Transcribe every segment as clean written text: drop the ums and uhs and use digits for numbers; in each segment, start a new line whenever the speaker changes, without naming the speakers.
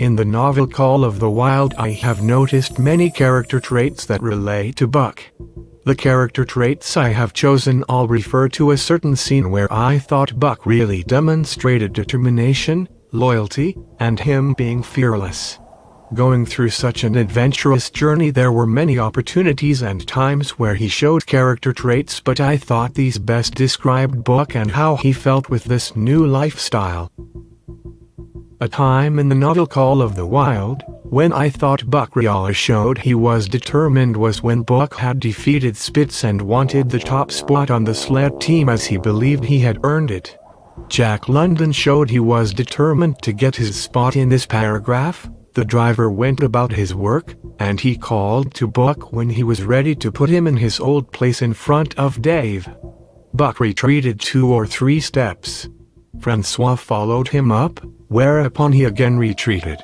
In the novel Call of the Wild, I have noticed many character traits that relate to Buck. The character traits I have chosen all refer to a certain scene where I thought Buck really demonstrated determination, loyalty, and him being fearless. Going through such an adventurous journey, there were many opportunities and times where he showed character traits, but I thought these best described Buck and how he felt with this new lifestyle. A time in the novel Call of the Wild, when I thought Buck really showed he was determined, was when Buck had defeated Spitz and wanted the top spot on the sled team as he believed he had earned it. Jack London showed he was determined to get his spot in this paragraph. The driver went about his work, and he called to Buck when he was ready to put him in his old place in front of Dave. Buck retreated 2 or 3 steps. Francois followed him up, whereupon he again retreated.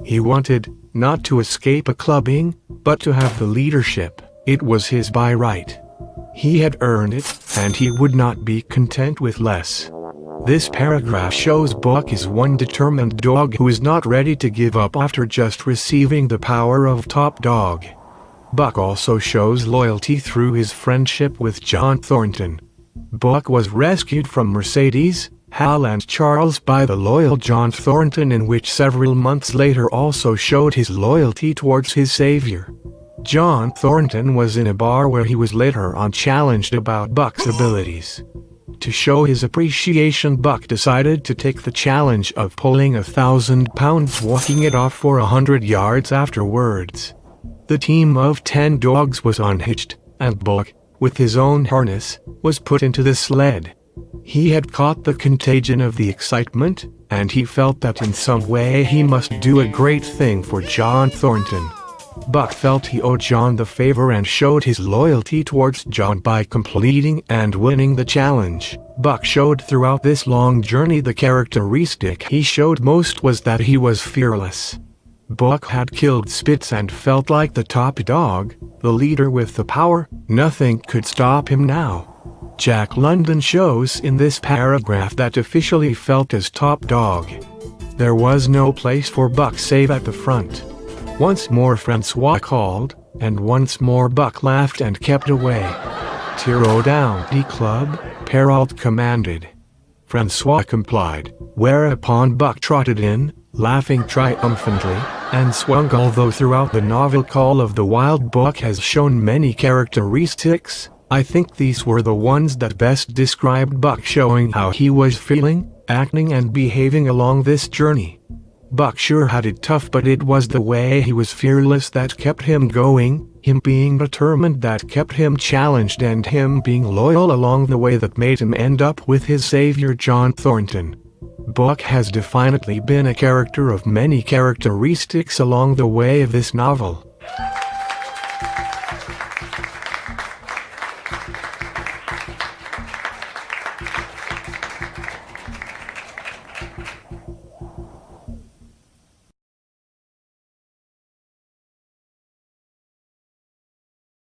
He wanted, not to escape a clubbing, but to have the leadership. It was his by right. He had earned it, and he would not be content with less. This paragraph shows Buck is one determined dog who is not ready to give up after just receiving the power of top dog. Buck also shows loyalty through his friendship with John Thornton. Buck was rescued from Mercedes, Hal and Charles by the loyal John Thornton, in which several months later also showed his loyalty towards his savior. John Thornton was in a bar where he was later on challenged about Buck's abilities. To show his appreciation, Buck decided to take the challenge of pulling 1,000 pounds, walking it off for 100 yards afterwards. The team of 10 dogs was unhitched, and Buck, with his own harness, was put into the sled. He had caught the contagion of the excitement, and he felt that in some way he must do a great thing for John Thornton. Buck felt he owed John the favor and showed his loyalty towards John by completing and winning the challenge. Buck showed throughout this long journey the characteristic he showed most was that he was fearless. Buck had killed Spitz and felt like the top dog, the leader with the power. Nothing could stop him now. Jack London shows in this paragraph that officially felt as top dog. There was no place for Buck save at the front. Once more Francois called, and once more Buck laughed and kept away. "Tiro down, D-Club," Perrault commanded. Francois complied, whereupon Buck trotted in, laughing triumphantly, and swung. Although throughout the novel Call of the Wild Buck has shown many characteristics, I think these were the ones that best described Buck, showing how he was feeling, acting and behaving along this journey. Buck sure had it tough, but it was the way he was fearless that kept him going, him being determined that kept him challenged, and him being loyal along the way that made him end up with his savior John Thornton. Buck has definitely been a character of many characteristics along the way of this novel.